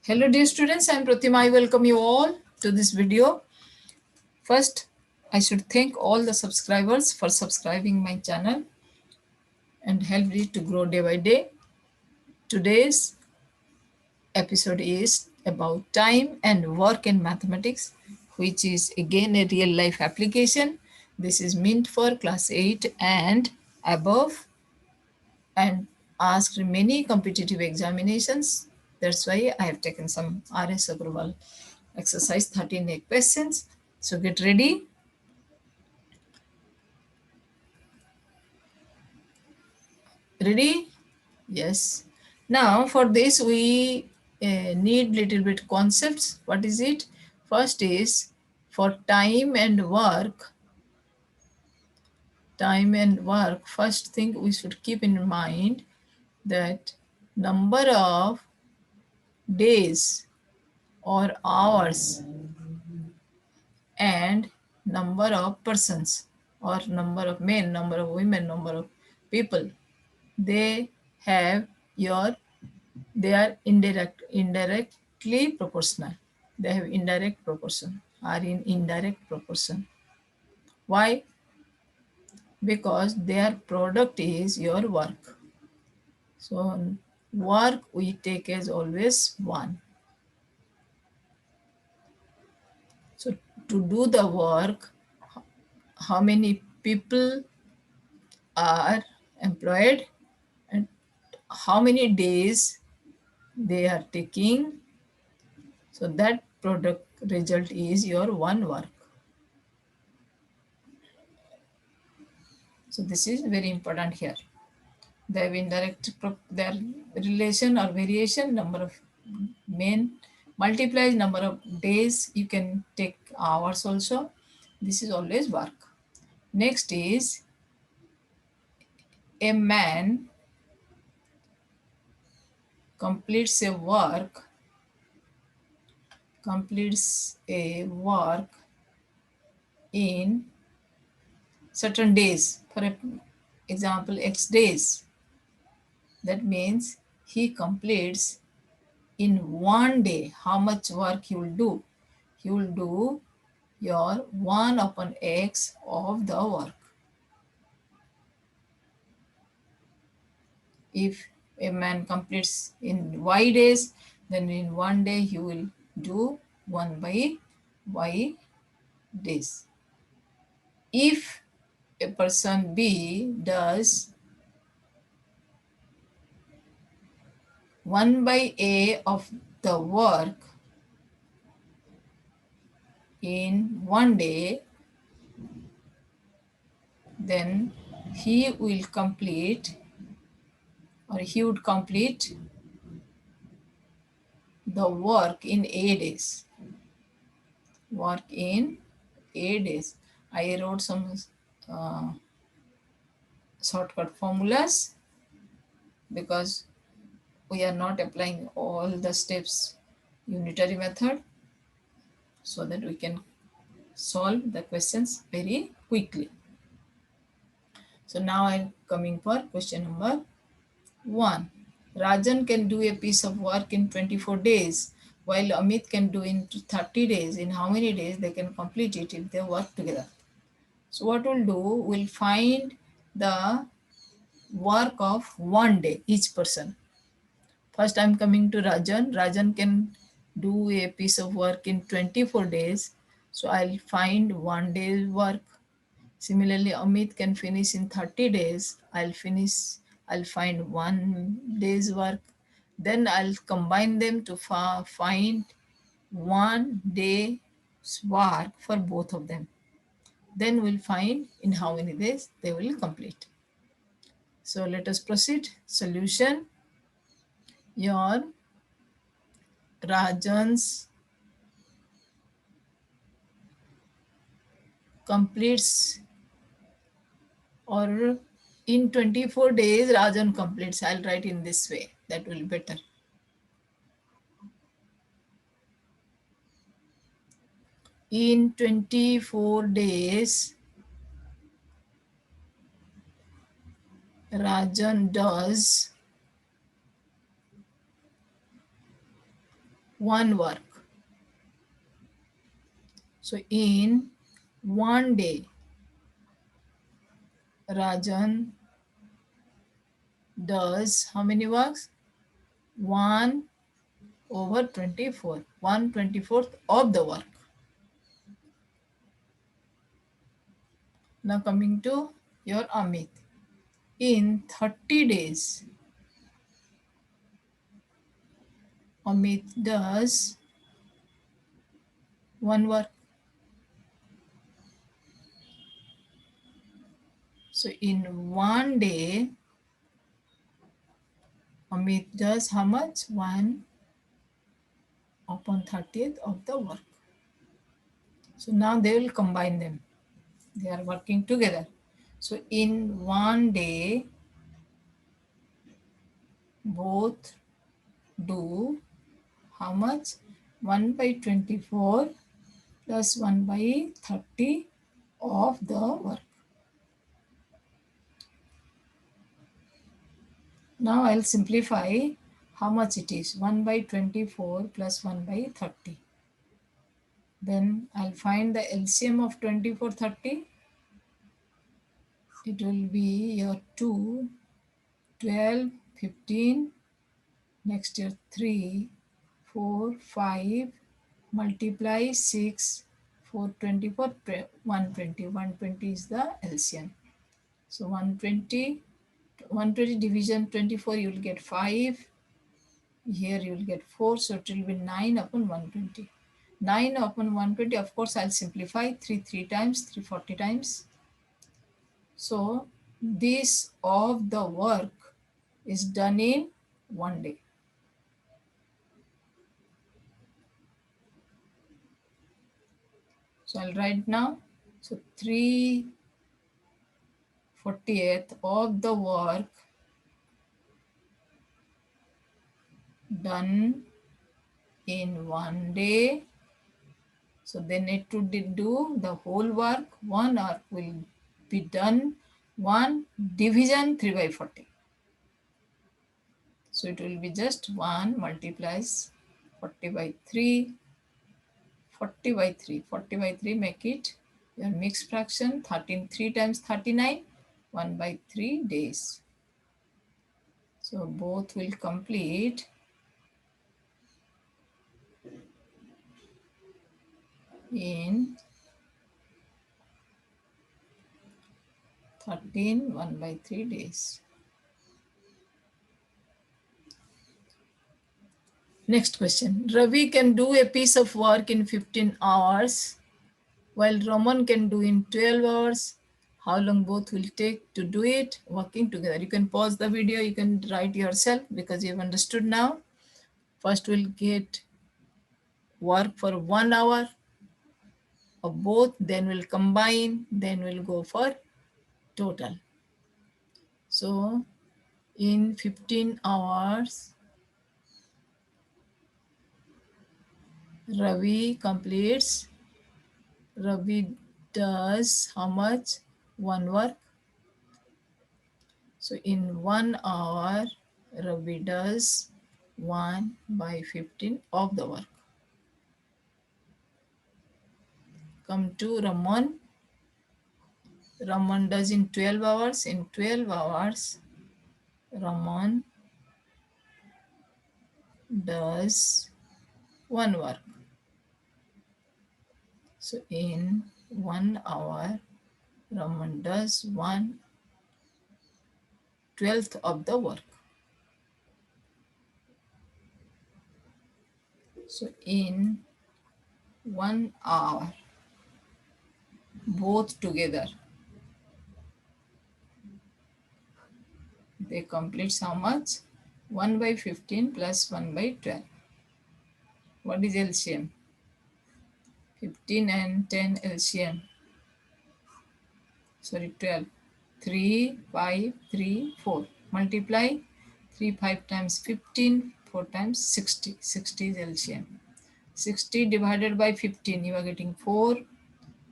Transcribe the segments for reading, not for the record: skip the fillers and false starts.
Hello dear students, I am Pratima. I welcome you all to this video. First, I should thank all the subscribers for subscribing my channel and help it to grow day by day. Today's episode is about time and work in mathematics, which is again a real life application. This is meant for class 8 and above and asked many competitive examinations. That's why I have taken some RS Agrawal exercise 13 questions. So get ready. Ready? Yes. Now for this we need little bit concepts. What is it? First is for time and work. Time and work. First thing we should keep in mind that number of days or hours and number of persons or number of men, number of women, number of people, they have your they are indirectly proportional. They have indirect proportion, are in indirect proportion. Why? Because their product is your work. So work we take as always 1. So to do the work, how many people are employed and how many days they are taking. So that product result is your 1 work. So this is very important here. They have indirect their relation or variation, number of men multiplies number of days. You can take hours also. This is always work. Next is a man completes a work in certain days. For example, X days. That means he completes in 1 day. How much work he will do? He will do your 1 upon x of the work. If a man completes in y days, then in 1 day he will do 1 by y days. If a person B does 1 by a of the work in 1 day, then he will complete or he would complete the work in a days. Work in a days. I wrote some uh, shortcut formulas because we are not applying all the steps unitary method, so that we can solve the questions very quickly. So now I'm coming for question number 1. Rajan can do a piece of work in 24 days while Amit can do in 30 days. In how many days they can complete it if they work together? So what we'll do, we'll find the work of 1 day each person. First I'm coming to Rajan. Rajan can do a piece of work in 24 days. So I'll find 1 day's work. Similarly, Amit can finish in 30 days. I'll find 1 day's work. Then I'll combine them to find 1 day's work for both of them. Then we'll find in how many days they will complete. So let us proceed. Solution. Your Rajan's completes, or in 24 days Rajan completes. I'll write in this way. That will be better. In 24 days, Rajan does one work. So in one day, Rajan does how many works? 1 over 24. 1/24 of the work. Now coming to your Amit. In 30 days, Amit does one work. So in one day, Amit does how much? 1 upon 30th of the work. So now they will combine them. They are working together. So in one day, both do how much? 1 by 24 plus 1 by 30 of the work. Now I'll simplify how much it is. 1 by 24 plus 1 by 30. Then I'll find the LCM of 24, 30. It will be your 2, 12, 15, next year 3, 4, 5, multiply 6, 4, 24, 120. 120 is the LCM. So 120, 120 division 24, you will get 5. Here you will get 4, so it will be 9 upon 120. 9 upon 120, of course, I'll simplify 3 times, 340 times. So this of the work is done in one day. So I'll write now. So 3/40th of the work done in one day. So they need to do the whole work. One work will be done 1 division 3 by 40. So it will be just 1 multiplies 40 by 3, 40 by 3, 40 by 3 make it your mixed fraction, 13, 3 times 39, 1 by 3 days. So both will complete in 13, 1 by 3 days. Next question. Ravi can do a piece of work in 15 hours while Raman can do in 12 hours. How long both will take to do it working together? You can pause the video, you can write yourself because you've understood now. First we'll get work for 1 hour of both, then we'll combine, then we'll go for total. So in 15 hours, Ravi does how much? One work. So in 1 hour, Ravi does 1 by 15 of the work. Come to Raman. Raman does in 12 hours. In 12 hours, Raman does one work. So in 1 hour, Raman does 1/12 of the work. So in 1 hour, both together, they complete how much? 1 by 15 plus 1 by 12. What is LCM? 15 and 10 LCM. Sorry, 12. 3, 5, 3, 4. Multiply 3, 5 times 15, 4 times 60. 60 is LCM. 60 divided by 15, you are getting 4.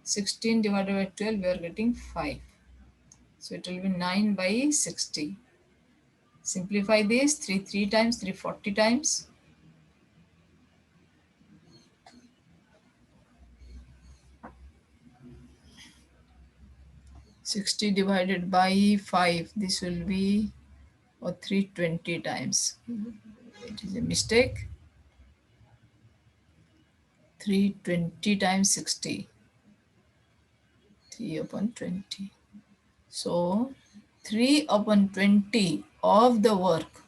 16 divided by 12, you are getting 5. So it will be 9 by 60. Simplify this, 3 times, 340 times. 60 divided by 5, this will be, or 320 times. It is a mistake. 320 times 60. 3 upon 20. So 3 upon 20 of the work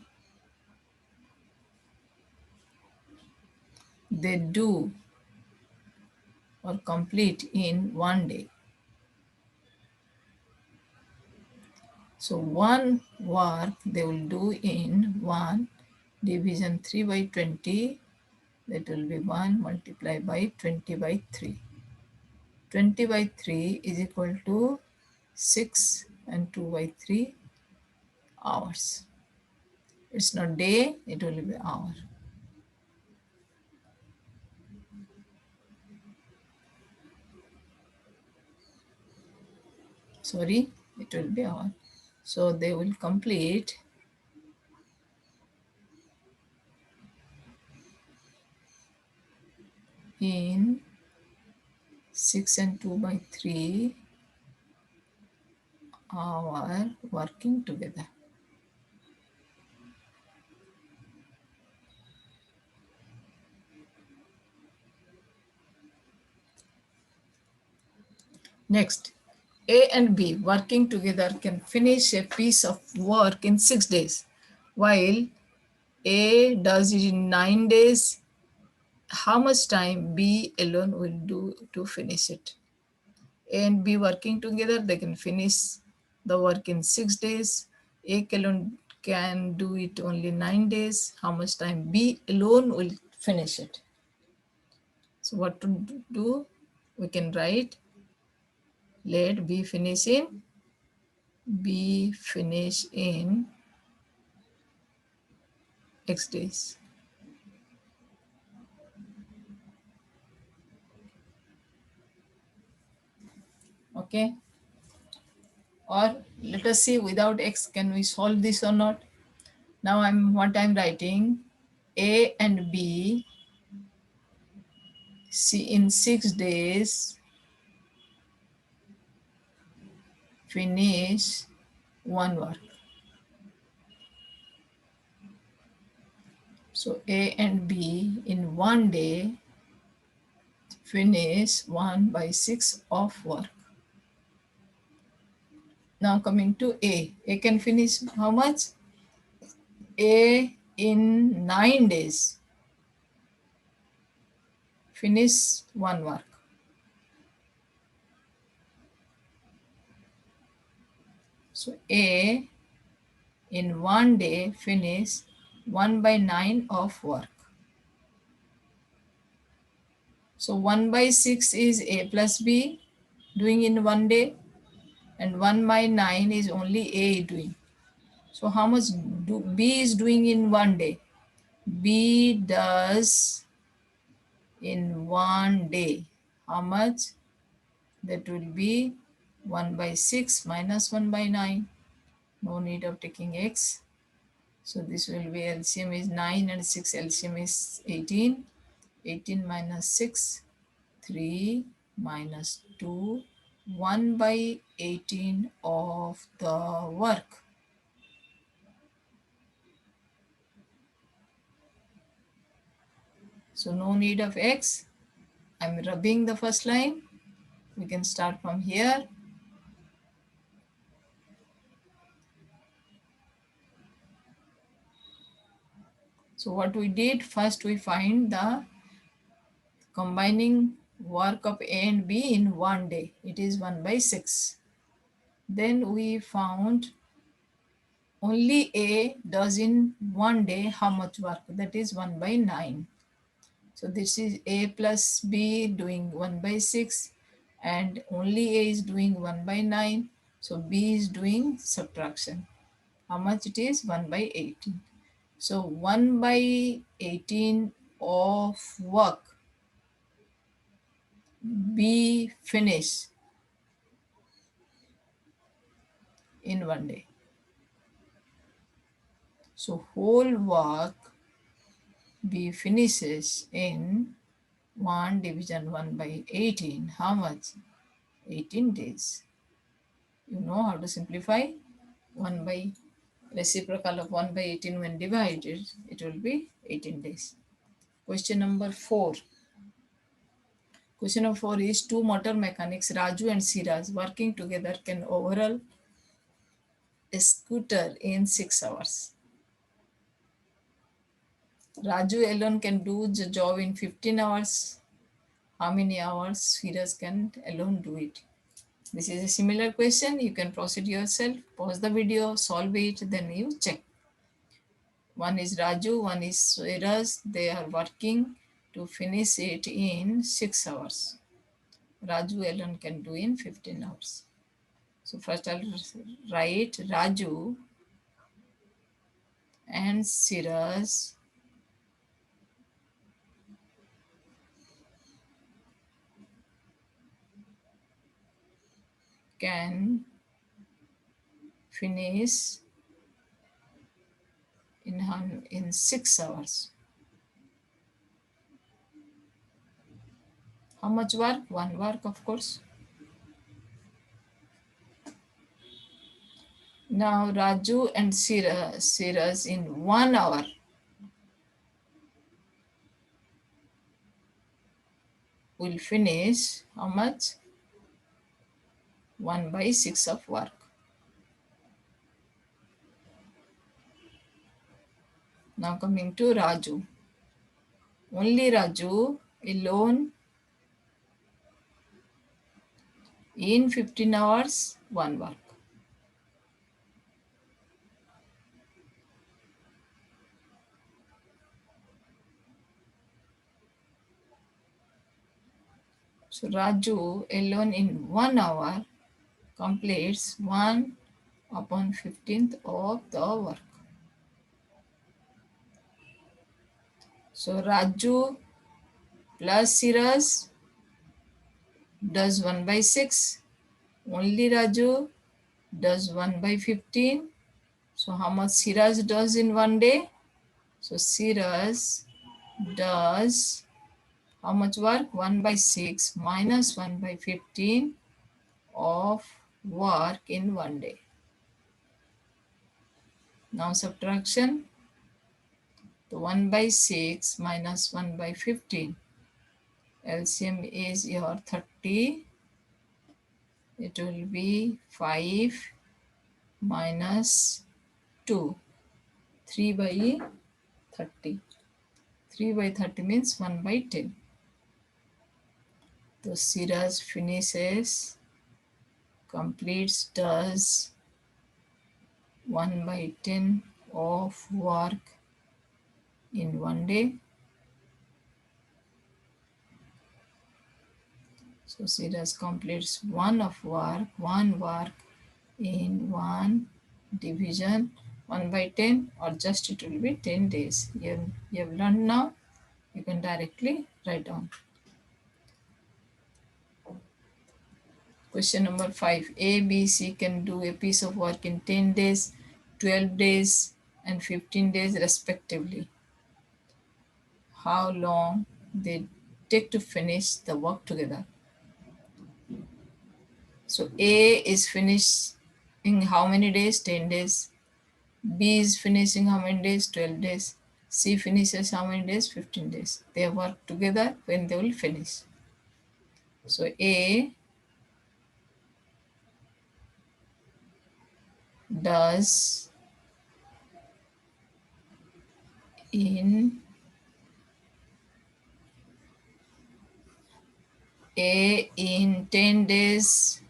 they do or complete in one day. So one work they will do in 1 division 3 by 20, that will be 1 multiplied by 20 by 3. 20 by 3 is equal to 6 and 2 by 3 hours. It's not day, it will be hour. Sorry, it will be hour. So they will complete in 6 and 2 by 3 hour working together. Next, A and B working together can finish a piece of work in 6 days, while A does it in 9 days. How much time B alone will do to finish it? A and B working together, they can finish the work in 6 days. A alone can do it only 9 days. How much time B alone will finish it? So what to do? We can write, let B finish in X days. Okay. Or let us see without X, can we solve this or not? Now what I'm writing, A and B see in 6 days finish one work. So A and B in one day finish 1 by 6 of work. Now coming to A. A can finish how much? A in 9 days finish one work. So A in one day finish 1 by 9 of work. So 1 by 6 is A plus B doing in one day, and 1 by 9 is only A doing. So how much B is doing in one day? B does in one day. How much? That will be 1 by 6 minus 1 by 9. No need of taking X. So this will be LCM is 9 and 6 LCM is 18. 18 minus 6, 3 minus 2, 1 by 18 of the work. So no need of X. I'm rubbing the first line. We can start from here. So what we did, first we find the combining work of A and B in one day. It is 1 by 6. Then we found only A does in one day how much work? That is 1 by 9. So this is A plus B doing 1 by 6, and only A is doing 1 by 9. So B is doing subtraction. How much it is? 1 by 18. So 1 by 18 of work B finish in one day. So whole work B finishes in 1 division 1 by 18. How much? 18 days. You know how to simplify. 1 by reciprocal of 1 by 18 when divided, it will be 18 days. Question number 4. Question number 4 is two motor mechanics, Raju and Siraj, working together can overhaul a scooter in 6 hours. Raju alone can do the job in 15 hours. How many hours Siraj can alone do it? This is a similar question. You can proceed yourself. Pause the video, solve it, then you check. One is Raju, one is Siraj. They are working to finish it in 6 hours. Raju alone can do in 15 hours. So first I'll write Raju and Siraj can finish in 6 hours. How much work? One work, of course. Now Raju and Siraj in 1 hour will finish how much? 1 by 6 of work. Now coming to Raju. Only Raju alone in 15 hours, one work. So Raju alone in 1 hour completes 1 upon 15th of the work. So Raju plus Siraj does 1 by 6. Only Raju does 1 by 15. So how much Siraj does in one day? So Siraj does how much work? 1 by 6 minus 1 by 15 of work in one day. Now subtraction. So 1 by 6 minus 1 by 15. LCM is your 30. It will be 5 minus 2. 3 by 30. 3 by 30 means 1 by 10. So Siraj finishes, completes, does 1 by 10 of work in one day. So Siraj completes one work in one division 1 by 10, or just it will be 10 days. You have learned now. You can directly write down. Question number 5. A, B, C can do a piece of work in 10 days, 12 days, and 15 days respectively. How long they take to finish the work together? So A is finishing how many days? 10 days. B is finishing how many days? 12 days. C finishes how many days? 15 days. They work together when they will finish. So A does in 10 days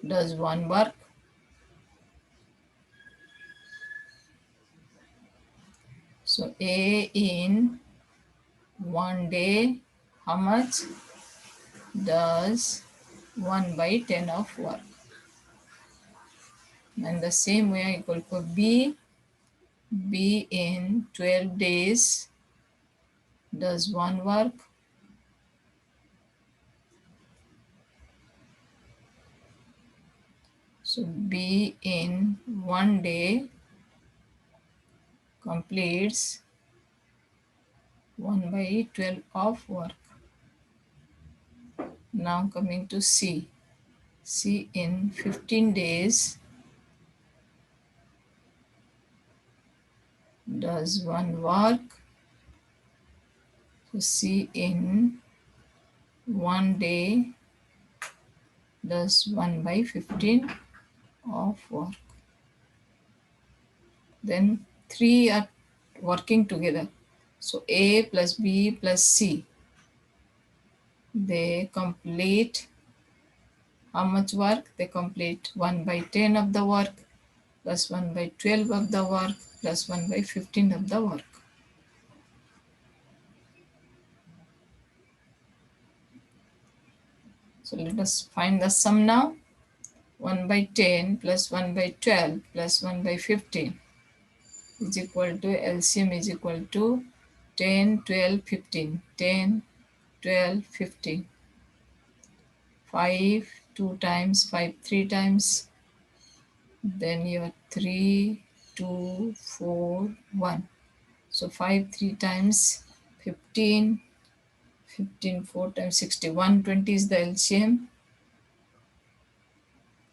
does one work. So A in 1 day, how much does 1 by 10 of work? And the same way equal for B. B in 12 days does one work. So B in 1 day completes 1 by 12 of work. Now coming to C. C in 15 days does 1 work. So C in 1 day does 1 by 15 of work. Then 3 are working together. So A plus B plus C, they complete how much work? They complete 1 by 10 of the work plus 1 by 12 of the work plus 1 by 15 of the work. So let us find the sum now. 1 by 10 plus 1 by 12 plus 1 by 15 is equal to LCM is equal to 10, 12, 15. 10, 12, 15. 5, 2 times, 5, 3 times. Then your 3, 2, 4, 1. So 5, 3 times 15, 15, 4 times 60. 120 is the LCM.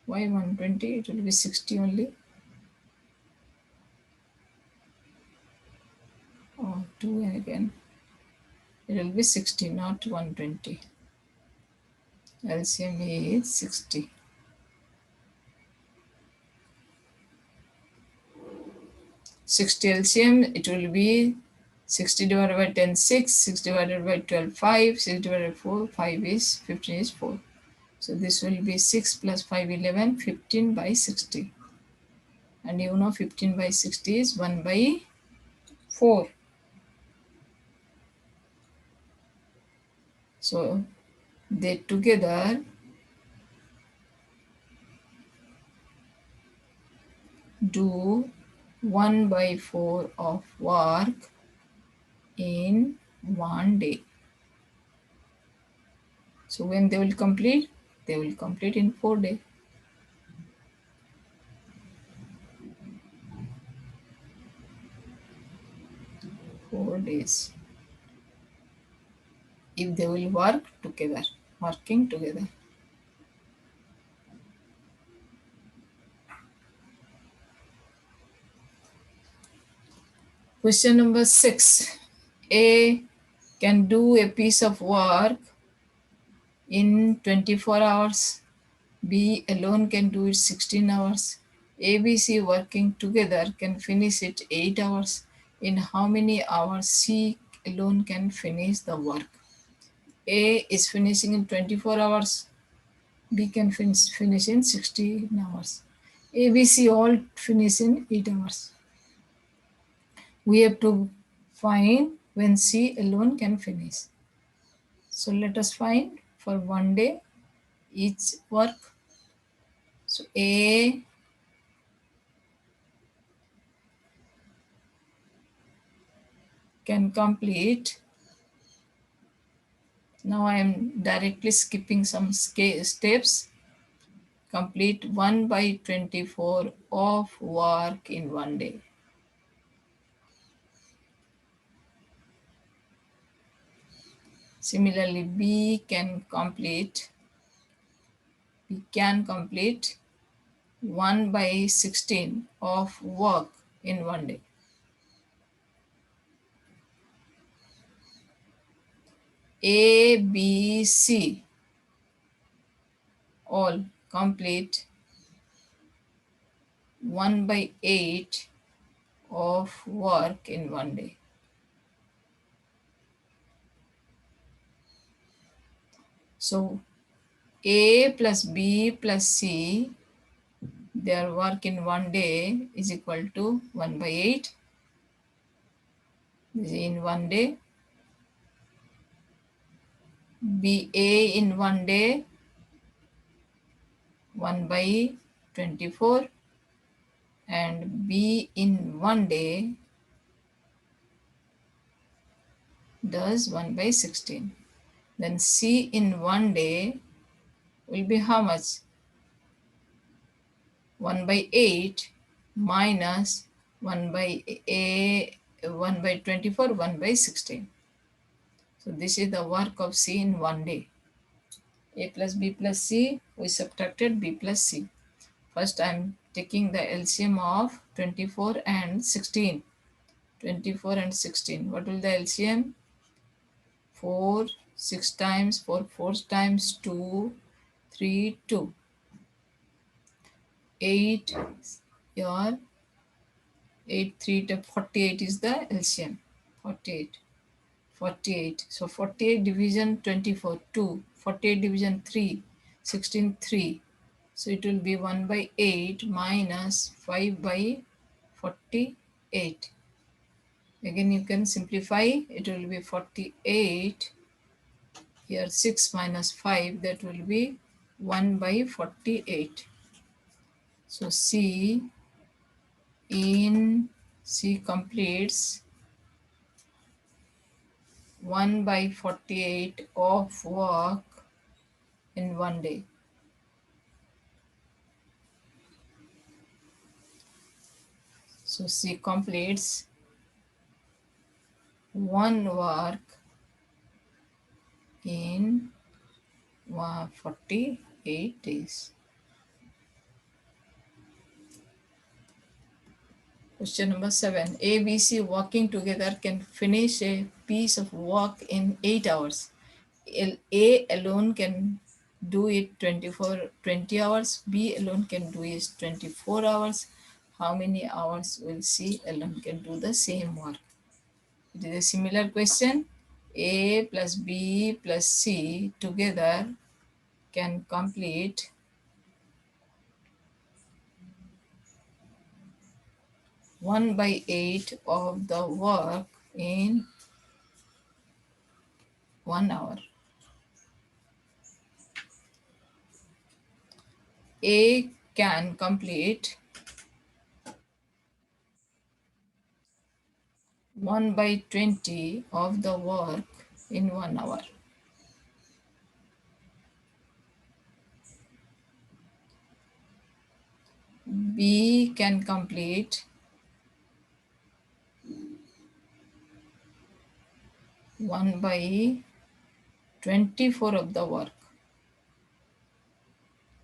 Why 120? It will be 60 only. Oh, 2 again. It will be 60, not 120. LCM is 60. 60 LCM, it will be 60 divided by 10, 6, 6 divided by 12, 5, 6 divided by 4, 5 is, 15 is 4. So this will be 6 plus 5, 11, 15 by 60. And you know 15 by 60 is 1 by 4. So they together do 1 by 4 of work in 1 day. So when they will complete? They will complete in 4 days. 4 days. If they will work together, working together. Question number 6. A can do a piece of work in 24 hours. B alone can do it 16 hours. ABC working together can finish it 8 hours. In how many hours C alone can finish the work? A is finishing in 24 hours. B can finish in 16 hours. ABC all finish in 8 hours. We have to find when C alone can finish. So let us find for 1 day each work. So A can complete. Now I am directly skipping some steps. Complete 1 by 24 of work in 1 day. Similarly, B can complete 1 by 16 of work in 1 day. A, B, C all complete 1 by 8 of work in 1 day. So A plus B plus C, their work in 1 day is equal to 1 by 8. This is in 1 day. BA in 1 day 1 by 24 and B in 1 day does 1 by 16. Then C in 1 day will be how much? 1 by 8 minus 1 by 24, 1 by 16. So this is the work of C in 1 day. A plus B plus C, we subtracted B plus C. First I am taking the LCM of 24 and 16. 24 and 16. What will the LCM? 4, 6 times, 4, 4 times 2, 3, 2. 8, your 8, 3 to 48 is the LCM. 48. 48. So 48 division 24, 2. 48 division 3, 16, 3. So it will be 1 by 8 minus 5 by 48. Again you can simplify. It will be 48. Here 6 minus 5, that will be 1 by 48. So C completes 1 by 48 of work in one day. So C completes one work in 48 days. Question number 7. A, B, C working together can finish a piece of work in 8 hours. A alone can do it 20 hours. B alone can do it 24 hours. How many hours will C alone can do the same work? It is a similar question. A plus B plus C together can complete 1 by 8 of the work in 1 hour. A can complete 1 by 20 of the work in 1 hour. B can complete 1 by 24 of the work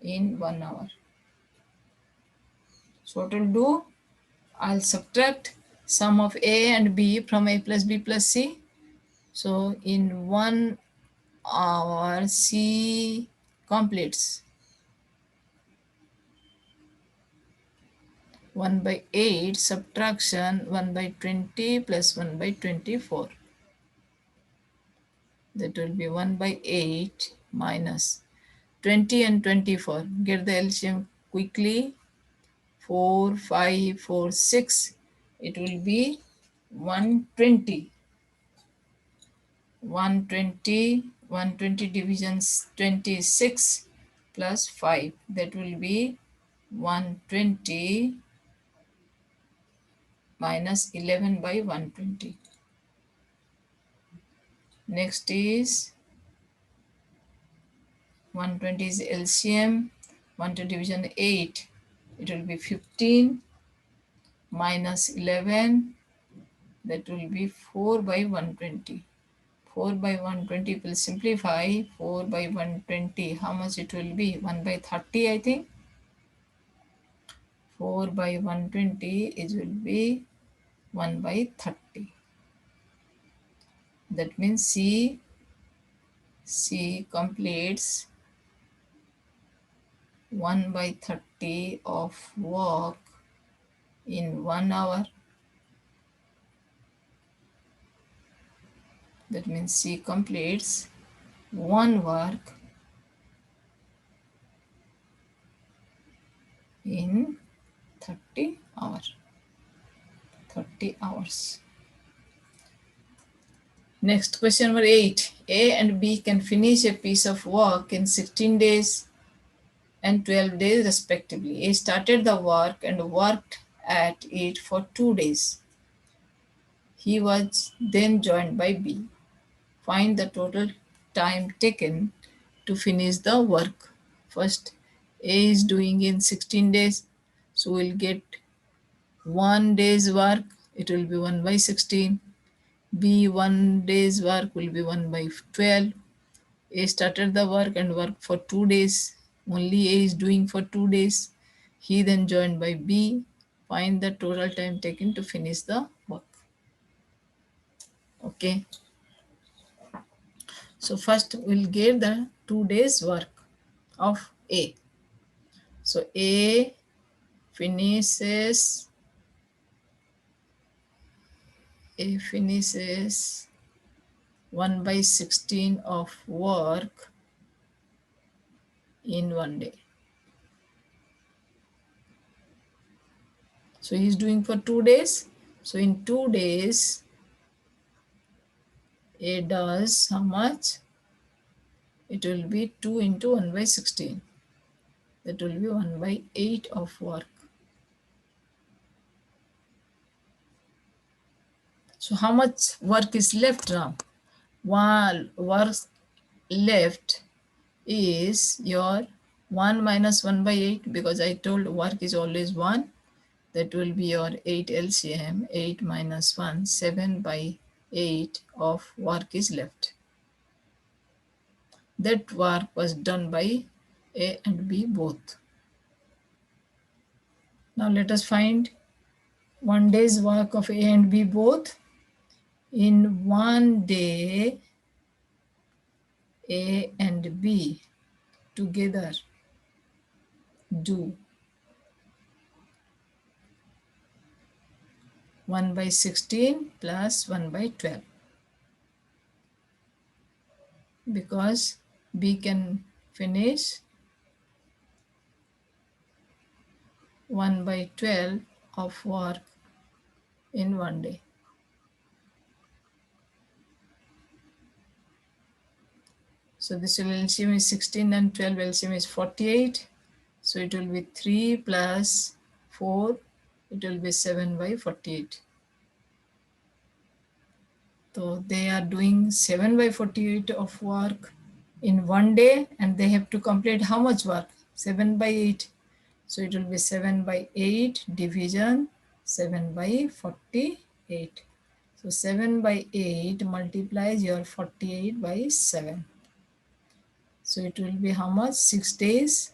in 1 hour. So what will do? I'll subtract sum of A and B from A plus B plus C. So in 1 hour, C completes 1 by 8 subtraction 1 by 20 plus 1 by 24. That will be 1 by 8 minus 20 and 24. Get the LCM quickly. 4, 5, 4, 6. It will be 120. 120. 120 divisions 26 plus 5. That will be 120 minus 11 by 120. Next is 120 is LCM. 120 division 8. It will be 15 minus 11. That will be 4 by 120. 4 by 120 will simplify. 4 by 120, how much it will be? 1 by 30, I think. 4 by 120 it will be 1 by 30. That means C completes 1 by 30 of work in 1 hour. That means C completes one work in 30 hours. 30 hours. Next, question number 8. A and B can finish a piece of work in 16 days and 12 days respectively. A started the work and worked at it for 2 days. He was then joined by B. Find the total time taken to finish the work. First, A is doing in 16 days. So we'll get 1 day's work. It will be 1 by 16. B 1 day's work will be 1 by 12. A started the work and worked for 2 days. Only A is doing for 2 days. He then joined by B. Find the total time taken to finish the work. Okay. So first we'll get the 2 days work of A. So A finishes 1/16 of work in one day. So he's doing for 2 days. So in 2 days, A does how much? It will be 2 into 1/16. That will be 1/8 of work. So how much work is left now? One work left is your 1 minus 1/8, because I told work is always 1. That will be your 8 LCM. 8 minus 1, 7/8 of work is left. That work was done by A and B both. Now let us find one day's work of A and B both. In one day, A and B together do 1/16 plus 1/12, because B can finish 1/12 of work in one day. So this will LCM is 16 and 12 LCM is 48. So it will be 3 plus 4. It will be 7/48. So they are doing 7/48 of work in one day, and they have to complete how much work? 7/8. So it will be 7/8 division 7/48. So 7/8 multiplies your 48/7. So it will be how much? 6 days.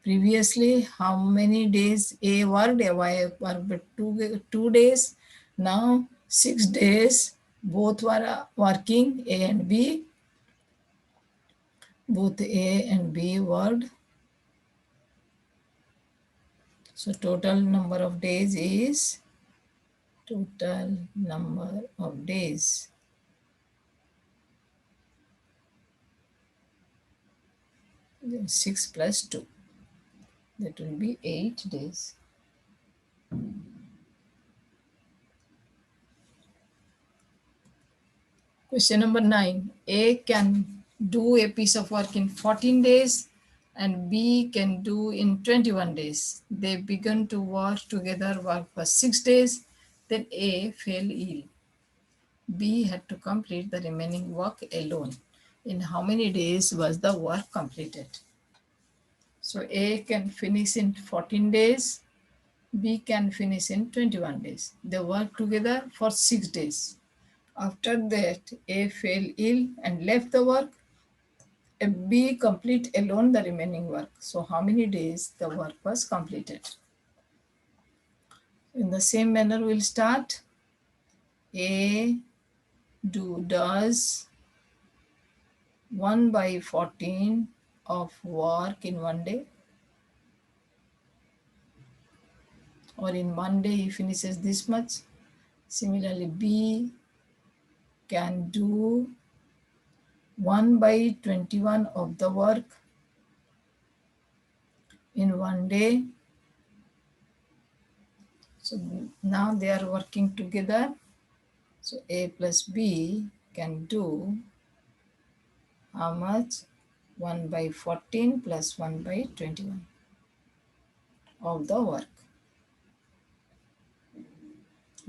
Previously, how many days A worked? A worked 2 days. Now 6 days. Both were working, A and B. Both A and B worked. So total number of days is 6 plus 2. That will be 8 days. Question number 9. A can do a piece of work in 14 days and B can do in 21 days. They began to work together, work for 6 days. Then A fell ill. B had to complete the remaining work alone. In how many days was the work completed? So A can finish in 14 days. B can finish in 21 days. They work together for 6 days. After that, A fell ill and left the work. B complete alone the remaining work. So how many days the work was completed? In the same manner, we'll start. A does 1/14 of work in one day, or in one day he finishes this much. Similarly, B can do 1/21 of the work in one day. So now they are working together. So A plus B can do how much? 1/14 plus 1/21 of the work.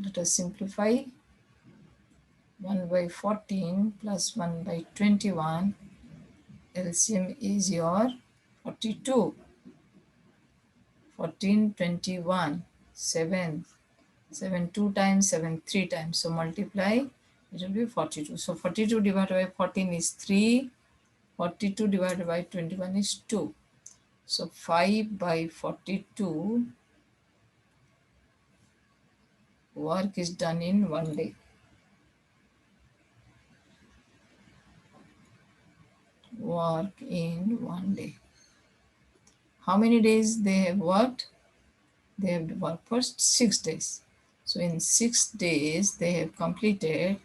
Let us simplify. 1/14 plus 1/21. LCM is your 42. 14, 21, 7. 7 2 times, 7 3 times. So multiply, it will be 42. So 42 divided by 14 is 3. 42 divided by 21 is 2. So 5 by 42 work is done in 1 day. Work in 1 day. How many days they have worked? They have worked for 6 days. So in 6 days they have completed,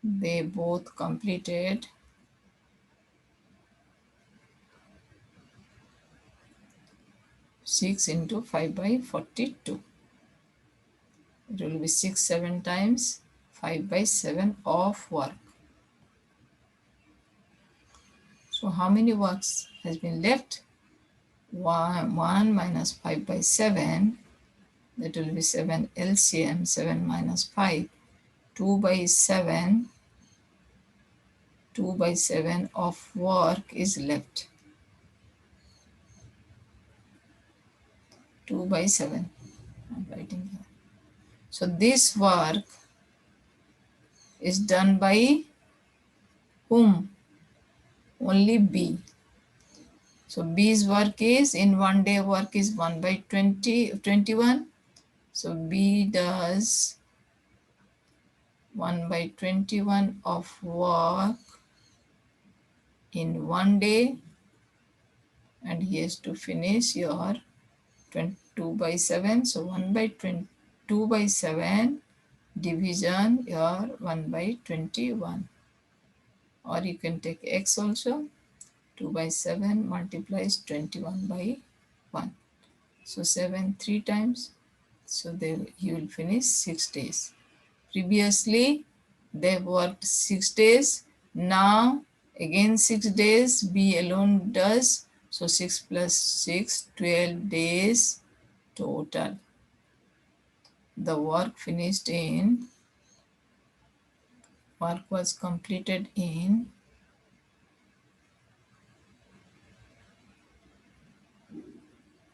they both completed 6 into 5 by 42. It will be 6 7 times 5 by 7 of work. So how many works has been left? 1 minus 5 by 7, that will be 7 LCM, 7 minus 5, 2 by 7, 2 by 7 of work is left. 2 by 7, I'm writing here. So this work is done by whom? Only B. So B's work is, in 1 day work is 1 by 21. So B does 1 by 21 of work in 1 day, and he has to finish your 2 by 7. So 1 by 2 by 7 division your 1 by 21. Or you can take x also. 2 by 7 multiplies 21 by 1. So 7 3 times. So you will finish 6 days. Previously they worked 6 days. Now again 6 days. B alone does. So 6 plus 6, 12 days total. The work was completed in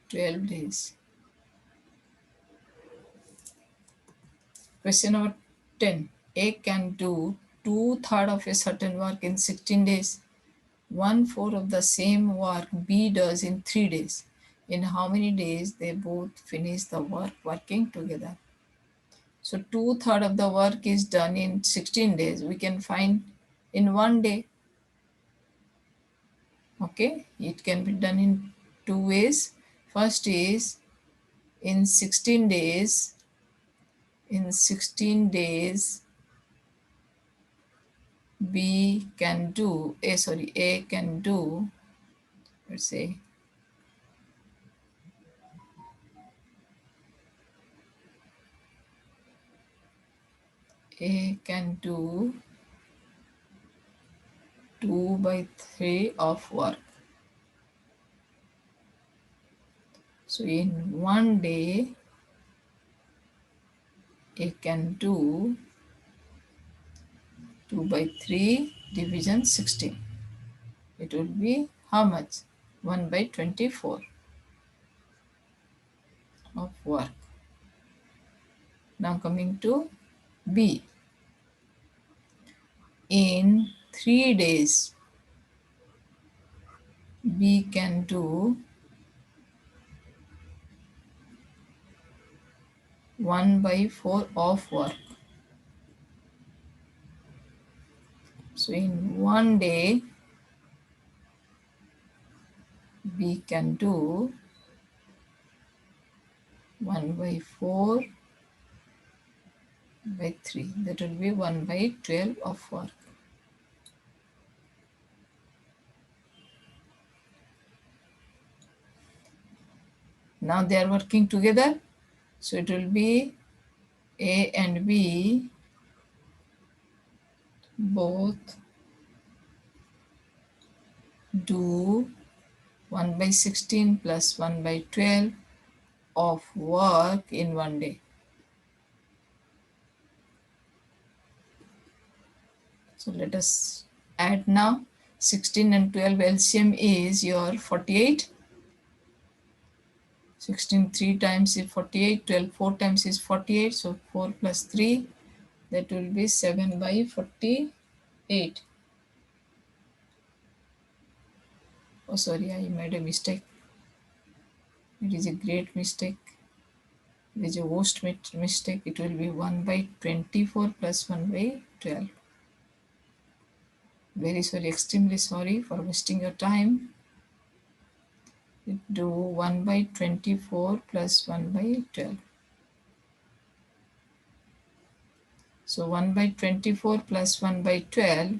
12 days. Question number 10. A can do 2/3 of a certain work in 16 days. 1/4 of the same work B does in 3 days. In how many days they both finish the work working together? So 2/3 of the work is done in 16 days. We can find in 1 day. Okay, it can be done in 2 ways. First is in 16 days. In 16 days, A can do, let's say, A can do 2 by 3 of work. So in 1 day, A can do 2 by 3 division 16. It will be how much? 1 by 24 of work. Now coming to B. In 3 days, B can do 1 by 4 of work. So in 1 day, B can do 1 by 4 by 3. That will be 1 by 12 of work. Now they are working together. So it will be A and B both do 1 by 16 plus 1 by 12 of work in 1 day. So let us add now. 16 and 12 LCM is your 48. 16 3 times is 48, 12 4 times is 48. So 4 plus 3, that will be 7 by 48. Oh, sorry, I made a mistake. It is a great mistake. It is a worst mistake. It will be 1 by 24 plus 1 by 12. Very sorry, extremely sorry for wasting your time. Do 1 by 24 plus 1 by 12. So 1 by 24 plus 1 by 12,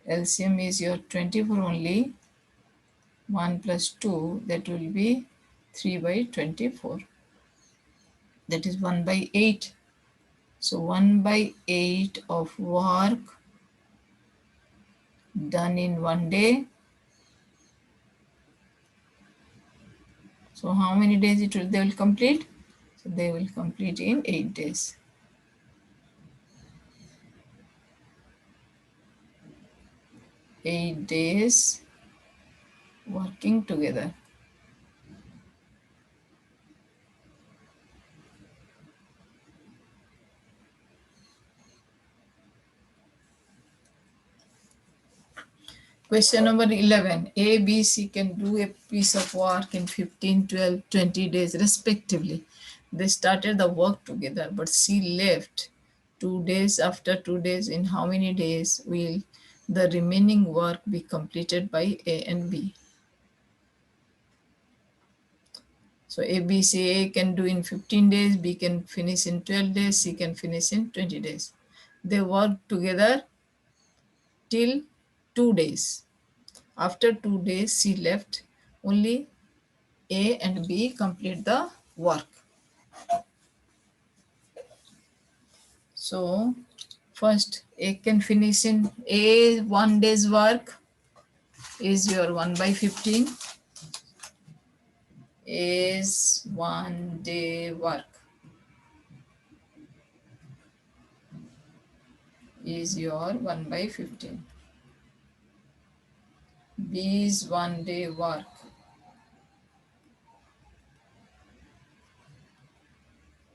LCM is your 24 only. 1 plus 2, that will be 3 by 24. That is 1 by 8. So 1 by 8 of work done in 1 day. So how many days they will complete? So they will complete in 8 days. 8 days working together. Question number 11. A, B, C can do a piece of work in 15, 12, 20 days respectively. They started the work together, but C left 2 days. After 2 days, in how many days will the remaining work be completed by A and B? So A, B, C, A can do in 15 days, B can finish in 12 days, C can finish in 20 days. They work together till 2 days. After 2 days, C left. Only A and B complete the work. So first A can finish in A 1 day's work is your 1 by 15. A's 1 day work is your 1 by 15. B's 1 day work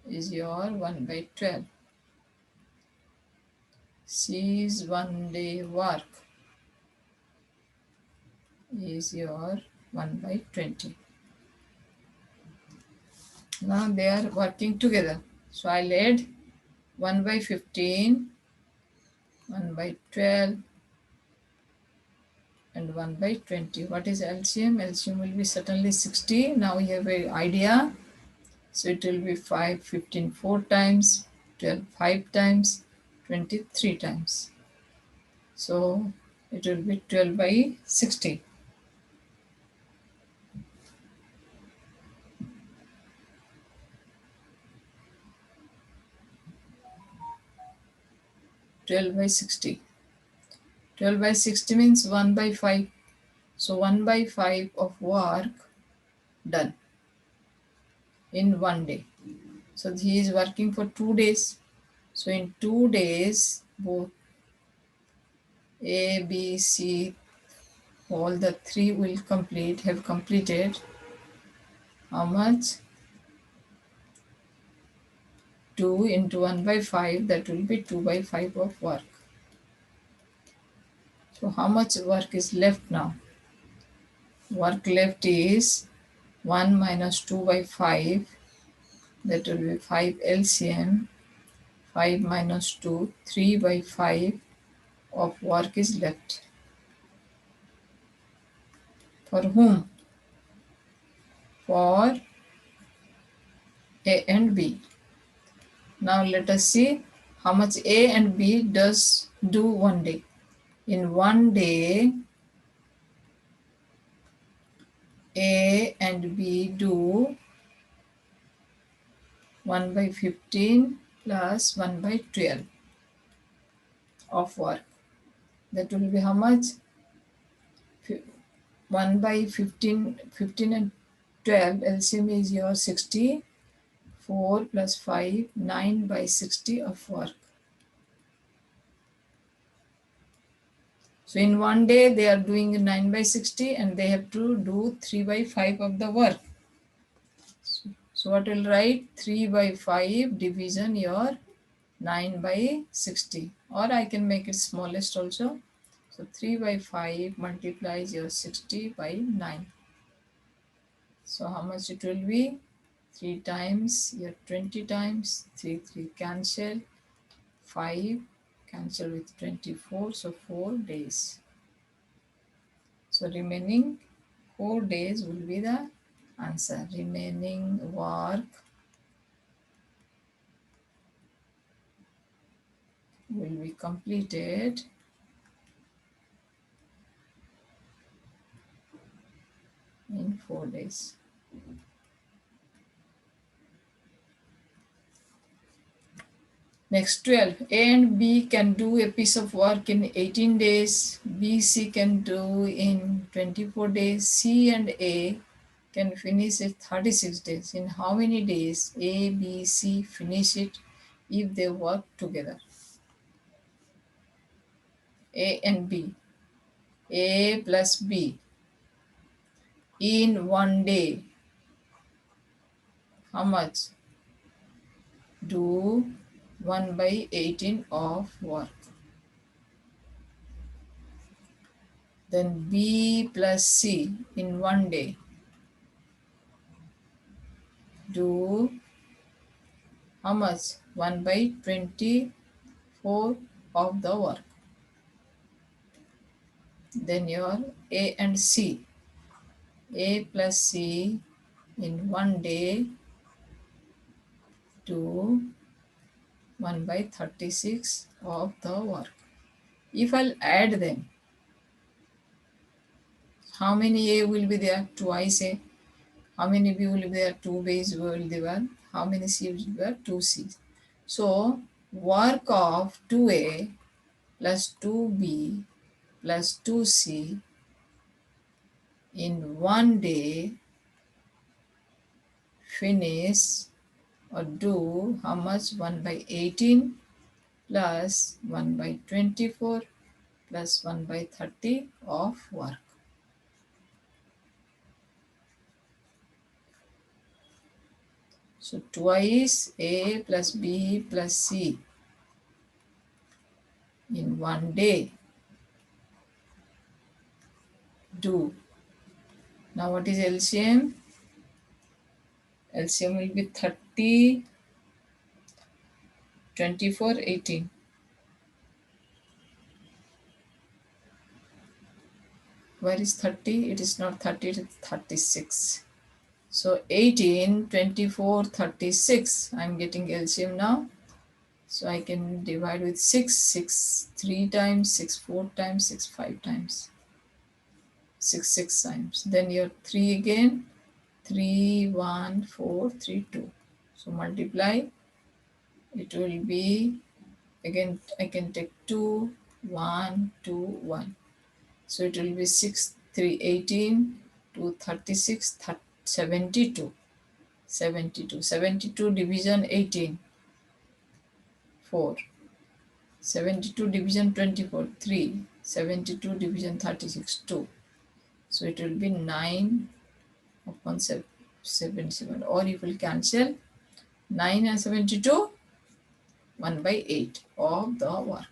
is your 1 by 12. C's 1 day work is your 1 by 20. Now they are working together. So I'll add 1 by 15, 1 by 12, and 1 by 20. What is LCM? LCM will be certainly 60. Now you have an idea. So it will be 5, 15 4 times, 12 5 times, 20 3 times. So it will be 12 by 60. 12 by 60. 12 by 60 means 1 by 5. So 1 by 5 of work done in 1 day. So he is working for 2 days. So in 2 days, both A, B, C, all the three will have completed how much? 2 into 1 by 5, that will be 2 by 5 of work. So how much work is left now? Work left is 1 minus 2 by 5, that will be 5 LCM. 5 minus 2, 3 by 5 of work is left. For whom? For A and B. Now let us see how much A and B do 1 day. In 1 day, A and B do 1 by 15 plus 1 by 12 of work. That will be how much? 1 by 15, 15 and 12, LCM is your 60. 4 plus 5, 9 by 60 of work. So in 1 day, they are doing 9 by 60 and they have to do 3 by 5 of the work. So what will write? 3 by 5 division your 9 by 60. Or I can make it smallest also. So 3 by 5 multiplies your 60 by 9. So how much it will be? 3 times your 20 times 3 cancel, 5 cancel with 24, so 4 days. So remaining 4 days will be the answer. Remaining work will be completed in 4 days. Next 12. A and B can do a piece of work in 18 days. B, C can do in 24 days. C and A can finish it 36 days. In how many days A, B, C finish it if they work together? A and B. A plus B in 1 day. How much? Do 1 by 18 of work. Then B plus C in 1 day. Do how much? 1 by 24 of the work. Then your A and C. A plus C in 1 day do 1 by 36 of the work. If I'll add them, how many A will be there? Twice A. How many B will be there? 2 B's will be there. How many C will be there? 2 C's. So work of 2A plus 2B plus 2C in 1 day finish or do how much? 1 by 18 plus 1 by 24 plus 1 by 30 of work. So twice A plus B plus C in 1 day do. Now what is LCM? LCM will be 30, 24, 18. Where is 30? It is not 30, it is 36. So 18, 24, 36. I'm getting LCM now. So I can divide with 6, 6 3 times, 6 4 times, 6 5 times, 6 6 times. Then your 3 again, 3 1 4 3 2. So multiply, it will be again I can take 2 1 2 1. So it will be 6 3 18 2 36 72. 72 division 18 4. 72 division 24 3. 72 division 36 2. So it will be 9 upon 77, or you will cancel 9 and 72 1 by 8 of the work.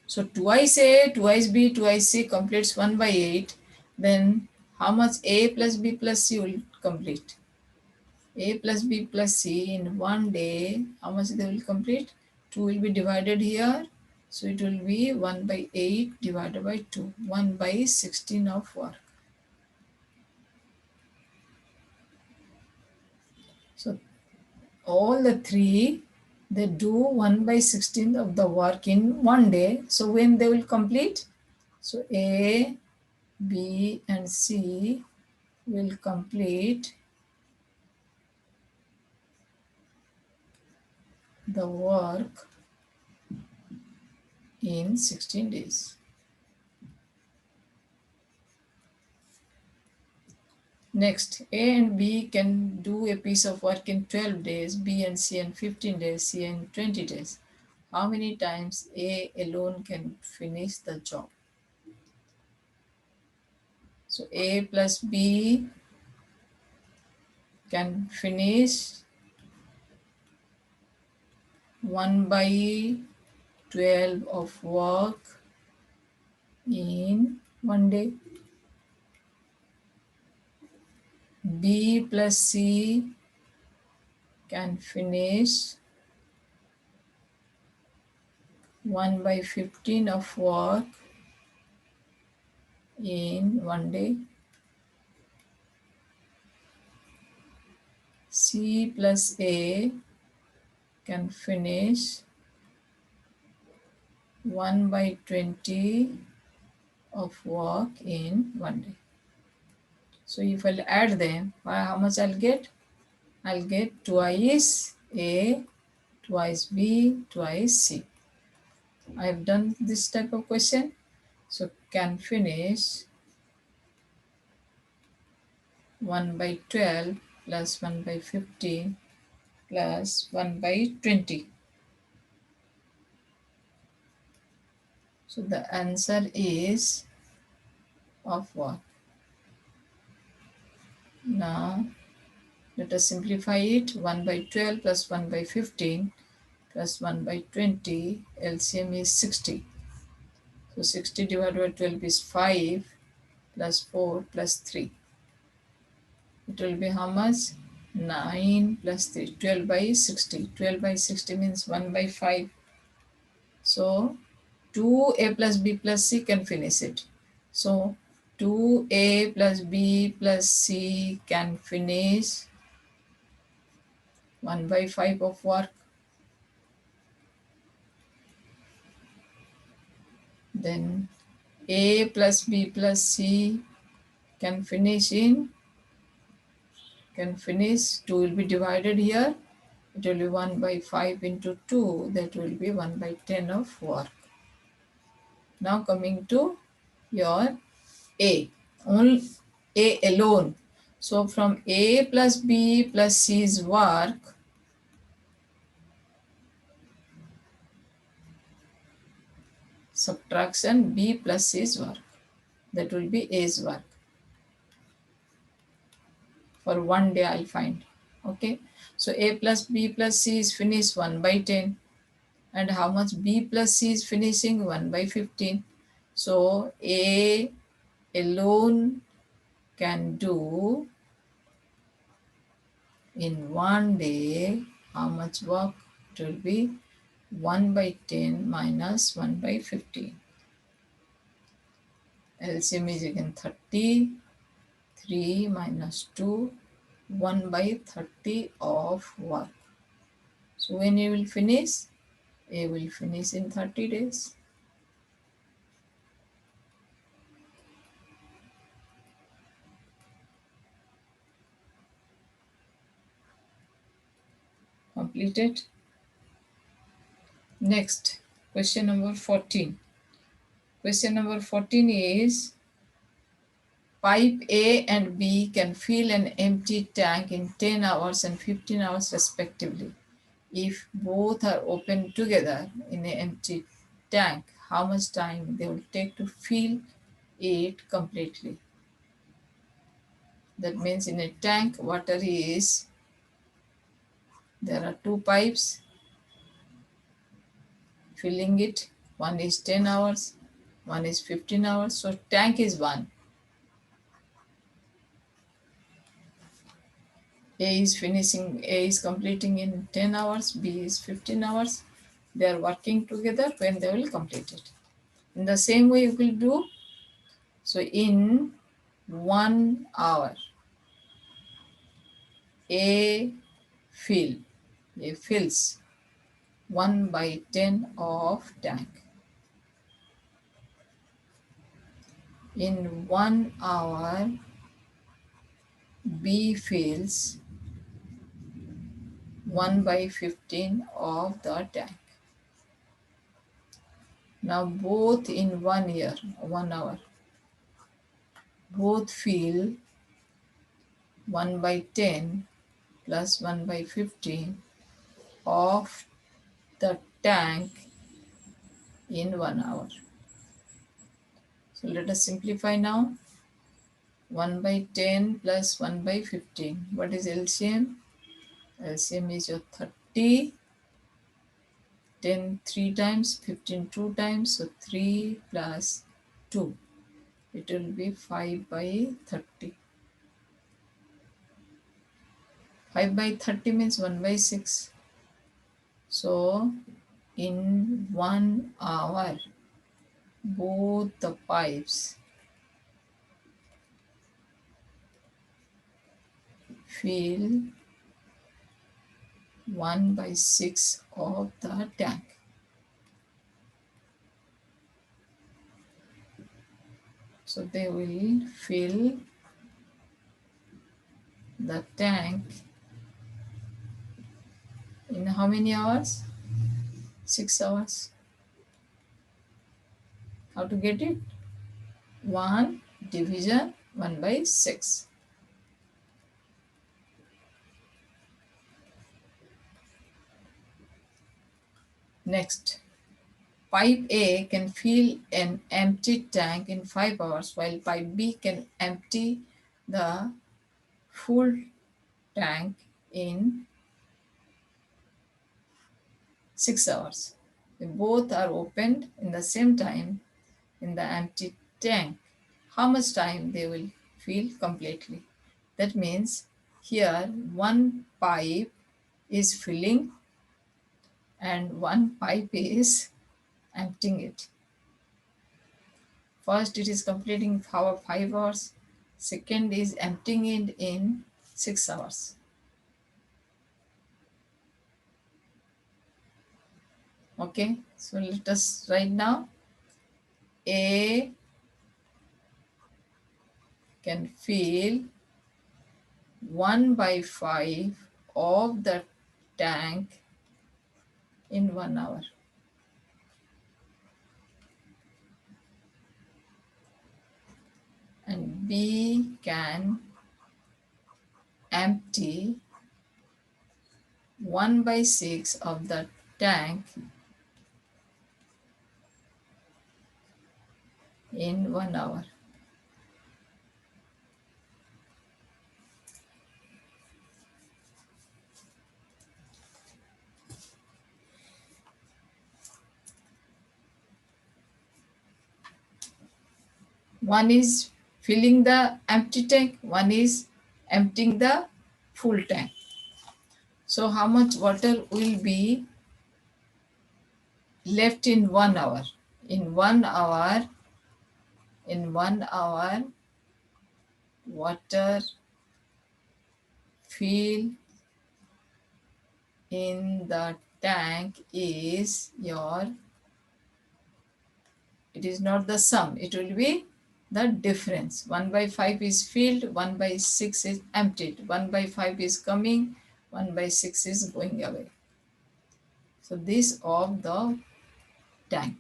So twice A, twice B, twice C completes 1 by 8. Then how much A plus B plus C will complete? A plus B plus C in 1 day, how much they will complete? 2 will be divided here. So it will be 1 by 8 divided by 2. 1 by 16 of work. So all the three, they do 1 by 16 of the work in 1 day. So when they will complete? So A, B and C will complete the work in 16 days. Next, A and B can do a piece of work in 12 days, B and C in 15 days, C in 20 days. How many times A alone can finish the job? So A plus B can finish 1 by 12 of work in one day. B plus C can finish 1 by 15 of work in one day. C plus A can finish 1 by 20 of work in one day. So if I'll add them, how much I'll get? I'll get twice A, twice B, twice C. I have done this type of question. So can finish 1 by 12 plus 1 by 15 plus 1 by 20. So the answer is of what? Now let us simplify it. 1 by 12 plus 1 by 15 plus 1 by 20. LCM is 60. So 60 divided by 12 is 5 plus 4 plus 3. It will be how much? 9 plus 3. 12 by 60. 12 by 60 means 1 by 5. So 2A plus B plus C can finish it. So 2A plus B plus C can finish 1 by 5 of work. Then A plus B plus C can finish 2 will be divided here. It will be 1 by 5 into 2, that will be 1 by 10 of work. Now coming to your A, only A alone. So from A plus B plus C's work, subtraction B plus C's work, that will be A's work. For one day I'll find. Okay, so A plus B plus C is finished 1 by 10. And how much B plus C is finishing? 1 by 15. So A alone can do in one day how much work? It will be 1 by 10 minus 1 by 15. LCM is again 30. 3 minus 2, 1 by 30 of work. So when you will finish? A will finish in 30 days. Completed. Next, question number 14. Question number 14 is, pipe A and B can fill an empty tank in 10 hours and 15 hours respectively. If both are open together in an empty tank, how much time they will take to fill it completely? That means in a tank, water is, there are two pipes filling it. One is 10 hours, one is 15 hours. So tank is one. A is completing in 10 hours, B is 15 hours. They are working together when they will complete it. In the same way you will do. So in 1 hour, A fills 1 by 10 of tank. In 1 hour, B fills 1 by 15 of the tank. Now both in 1 year, 1 hour, both fill 1 by 10 plus 1 by 15 of the tank in 1 hour. So let us simplify now. 1 by 10 plus 1 by 15. What is LCM? LCM is your 30. 10 3 times, 15 2 times, so 3 plus 2. It will be 5 by 30. 5 by 30 means 1 by 6. So in 1 hour, both the pipes fill 1 by 6 of the tank. So they will fill the tank in how many hours? 6 hours. How to get it? 1 division 1 by 6. Next, pipe A can fill an empty tank in 5 hours, while pipe B can empty the full tank in 6 hours. They both are opened in the same time in the empty tank. How much time they will fill completely? That means here one pipe is filling and one pipe is emptying it. First it is completing for 5 hours. Second is emptying it in 6 hours. Okay, so let us write now. A can fill 1 by 5 of the tank in 1 hour. And B can empty 1 by 6 of the tank in 1 hour. One is filling the empty tank, one is emptying the full tank. So how much water will be left in 1 hour? In 1 hour, water fill in the tank is it is not the sum, it will be the difference. 1 by 5 is filled, 1 by 6 is emptied, 1 by 5 is coming, 1 by 6 is going away. So this of the tank.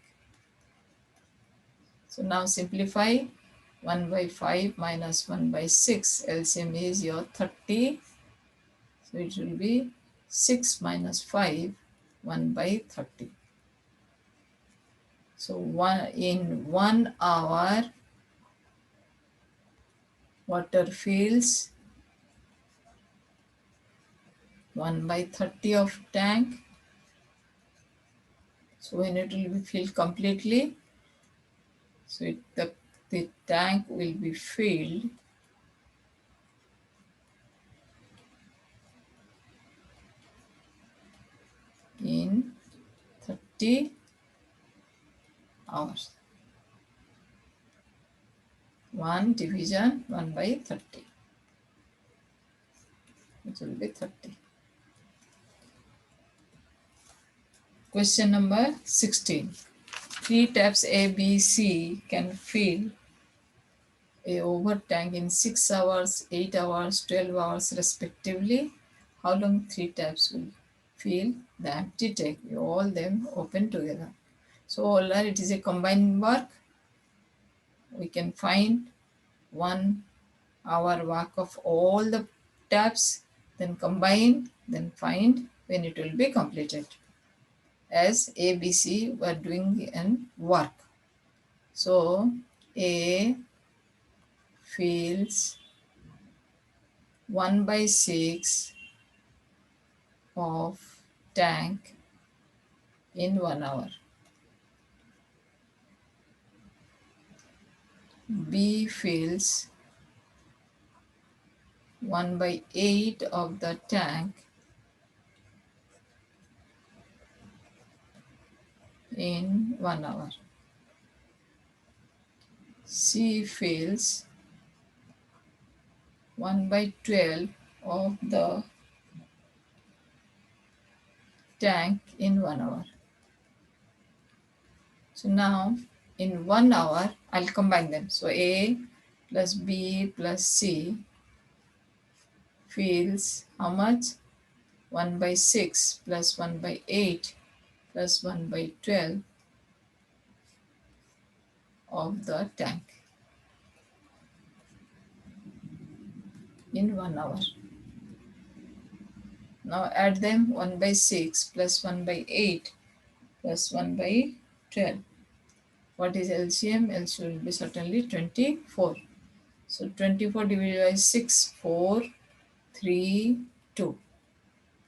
So now simplify. 1 by 5 minus 1 by 6, LCM is your 30. So it will be 6 minus 5, 1 by 30. So in 1 hour, water fills 1 by 30 of tank. So when it will be filled completely, so the tank will be filled in 30 hours. 1 division 1 by 30. It will be 30. Question number 16. 3 taps A, B, C can fill a over tank in 6 hours, 8 hours, 12 hours respectively. How long 3 taps will fill the empty tank? All them open together. So all are, it is a combined work. We can find 1 hour work of all the taps, then combine, then find when it will be completed. As A, B, C were doing an work. So A fills 1 by 6 of tank in 1 hour. B fills 1/8 of the tank in 1 hour. C fills 1/12 of the tank in 1 hour. So now in 1 hour, I'll combine them. So A plus B plus C fills how much? 1/6 plus 1/8 plus 1/12 of the tank in 1 hour. Now add them. 1/6 plus 1/8 plus 1/12. What is LCM? LCM will be certainly 24. So 24 divided by 6, 4, 3, 2.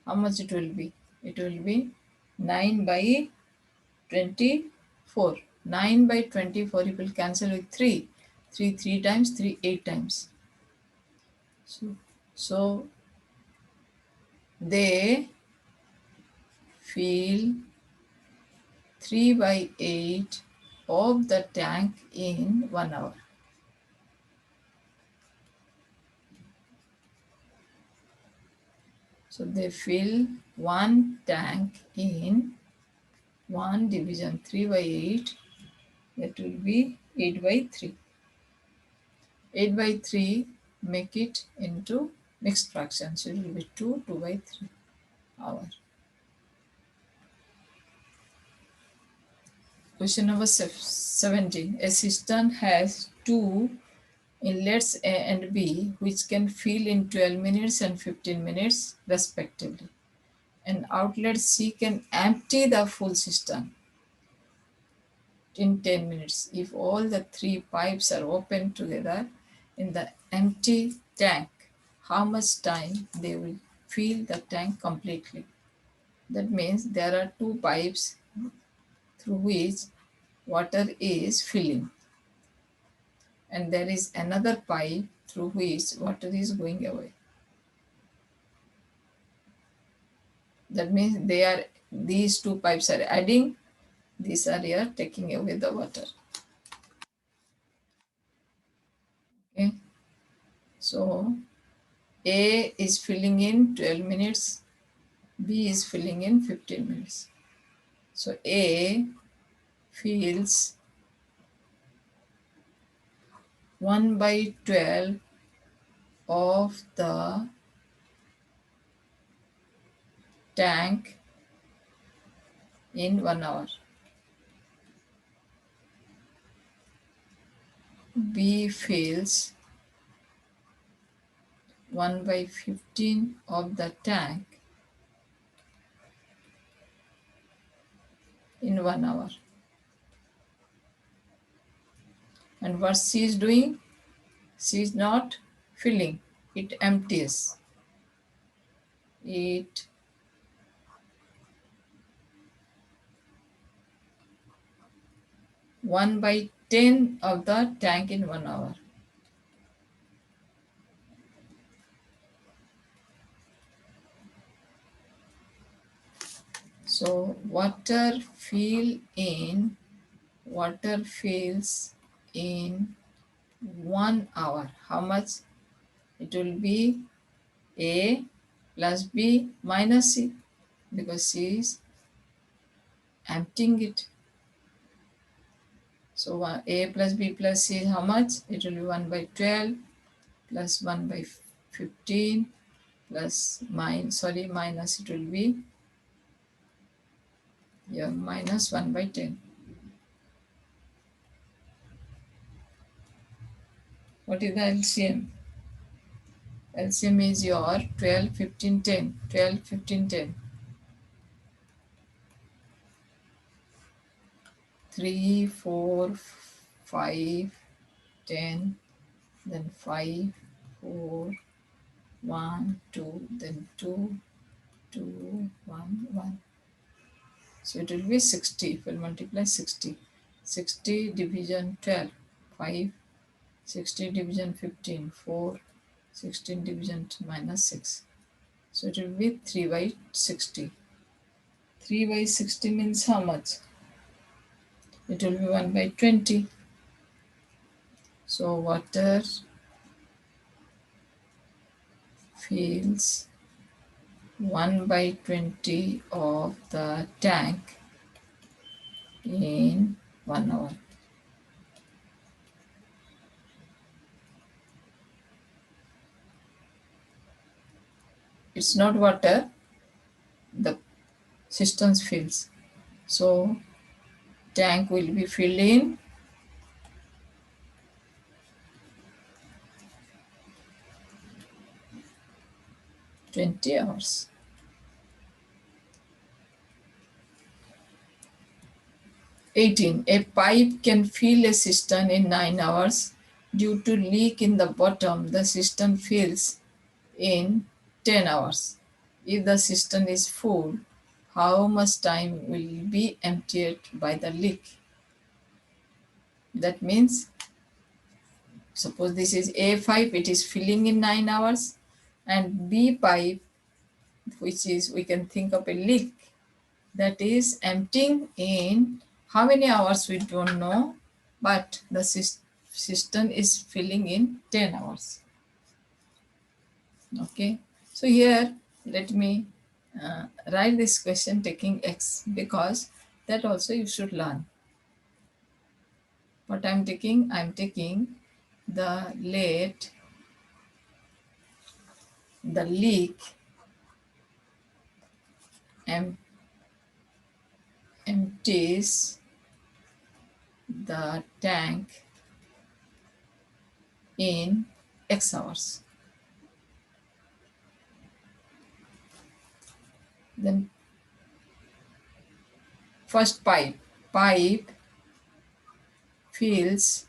How much it will be? It will be 9/24. 9/24 you will cancel with 3. 3 3 times, 3 8 times. So they fill 3/8 of the tank in 1 hour. So they fill one tank in 1 division 3/8. That will be 8/3. 8/3 make it into mixed fraction. So it will be 2, 2/3 hour. Question number 17. A cistern has two inlets A and B which can fill in 12 minutes and 15 minutes respectively. An outlet C can empty the full cistern in 10 minutes if all the three pipes are open together in the empty tank. How much time they will fill the tank completely? That means there are two pipes through which water is filling, and there is another pipe through which water is going away. That means these two pipes are adding, these are here taking away the water. Okay, so A is filling in 12 minutes, B is filling in 15 minutes. So A fills 1/12 of the tank in 1 hour. B fills 1/15 of the tank in 1 hour. And what C is doing? C is not filling, it empties. It 1/10 of the tank in 1 hour. So water fills in 1 hour. How much? It will be A plus B minus C, because C is emptying it. So A plus B plus C is how much? It will be 1/12 plus 1/15 plus minus it will be minus 1/10. What is the LCM? LCM is your 12, 15, 10. 12, 15, 10. 3, 4, 5, 10, then 5, 4, 1, 2, then 2, 2, 1, 1. So it will be 60. If we multiply 60, 60 division 12, 5, 60 division 15, 4, 16 division minus 6. So it will be 3 by 60. 3 by 60 means how much? It will be 1 by 20. So water fills 1 by 20 of the tank in 1 hour. It's not water, the system fills. So tank will be filled in 20 hours. 18. A pipe can fill a cistern in 9 hours. Due to leak in the bottom, the cistern fills in 10 hours. If the cistern is full, how much time will be emptied by the leak? That means, suppose this is A pipe, it is filling in 9 hours, and B pipe, which is, we can think of a leak, that is emptying in how many hours we don't know, but the system is filling in 10 hours. Okay, so here let me write this question taking x, because that also you should learn. What I'm taking the leak empties the tank in x hours. Then first pipe fills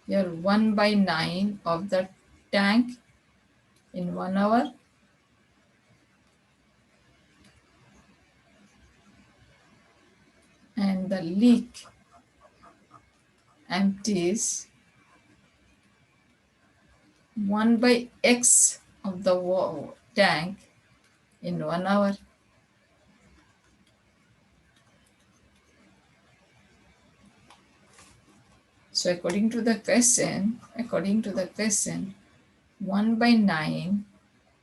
your 1 by 9 of the tank in 1 hour, and the leak empties 1 by x of the tank in 1 hour. So according to the question, 1 by 9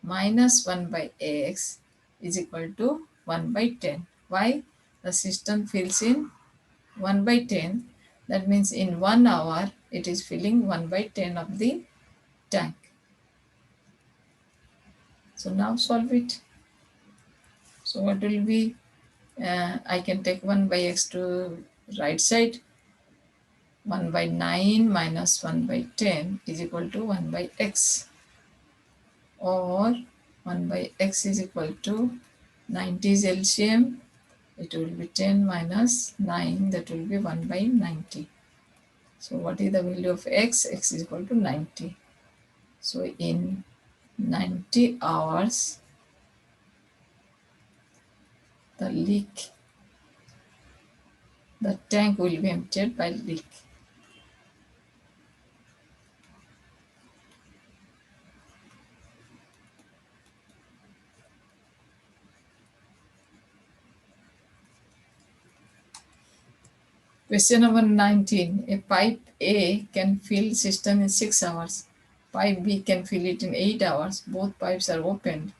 minus 1 by x is equal to 1 by 10. Why? The system fills in 1 by 10. That means in 1 hour, it is filling 1 by 10 of the tank. So now solve it. So what will be, I can take 1 by x to right side. 1 by 9 minus 1 by 10 is equal to 1 by x. Or 1 by x is equal to 90 is LCM. It will be 10 minus 9, that will be 1 by 90. So what is the value of x? X is equal to 90. So in 90 hours, the tank will be emptied by leak. Question number 19. A pipe A can fill cistern in 6 hours. Pipe B can fill it in 8 hours. Both pipes are opened.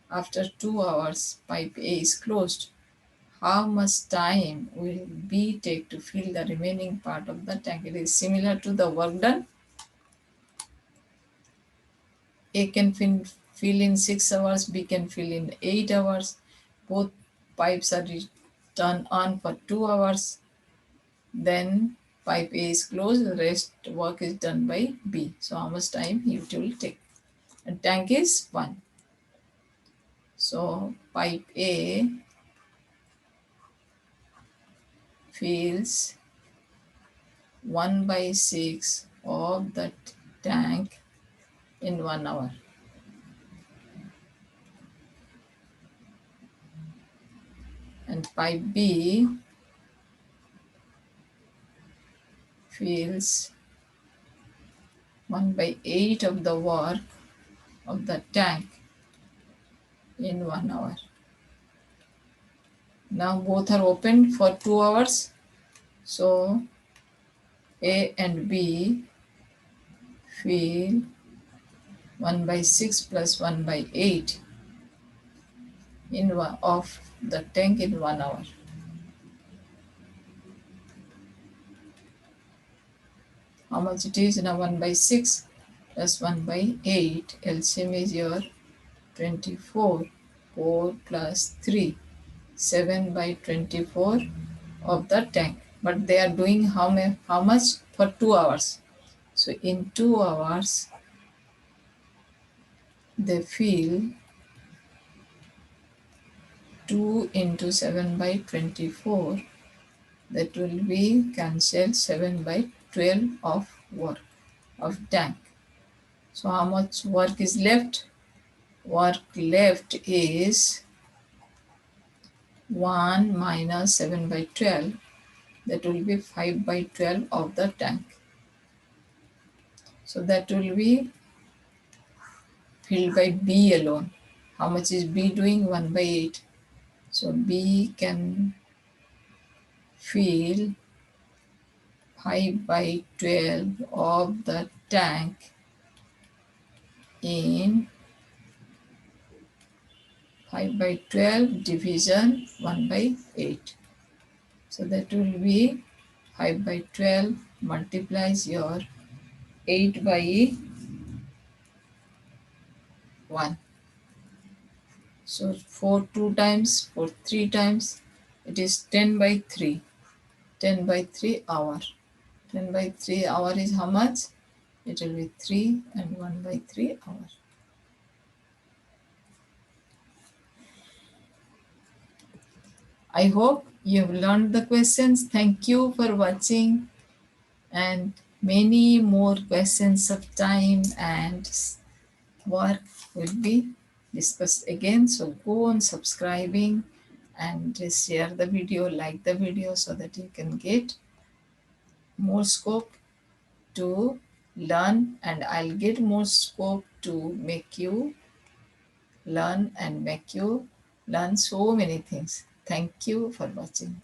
After 2 hours, pipe A is closed. How much time will B take to fill the remaining part of the tank? It is similar to the work done. A can fill in 6 hours, B can fill in 8 hours. Both pipes are turned on for 2 hours. Then pipe A is closed, the rest work is done by B. So how much time it will take? And tank is 1. So pipe A fills 1 by 6 of the tank in 1 hour. And and pipe B fills 1/8 of the work of the tank in 1 hour. Now both are open for 2 hours. So A and B fill 1/6 plus 1/8 in one of the tank in 1 hour. How much it is now? 1/6 plus 1/8. LCM is your 24. 4 plus 3. 7/24 of the tank. But they are doing how much? For 2 hours. So in 2 hours, they fill 2 into 7/24. That will be cancelled 7/12 of work of tank. So how much work is left? Work left is 1 minus 7/12. That will be 5/12 of the tank. So that will be filled by B alone. How much is B doing? 1/8. So B can fill 5/12 of the tank in 5/12 division 1/8. So that will be 5/12 multiplies your 8/1. So for 2 times, for 3 times, it is 10/3. 10/3 hour. 10/3 hour is how much? It will be 3 and 1/3 hour. I hope you have learned the questions. Thank you for watching, and many more questions of time and work will be discussed again. So go on subscribing and share the video, like the video, so that you can get more scope to learn, and I'll get more scope to make you learn and make you learn so many things. Thank you for watching.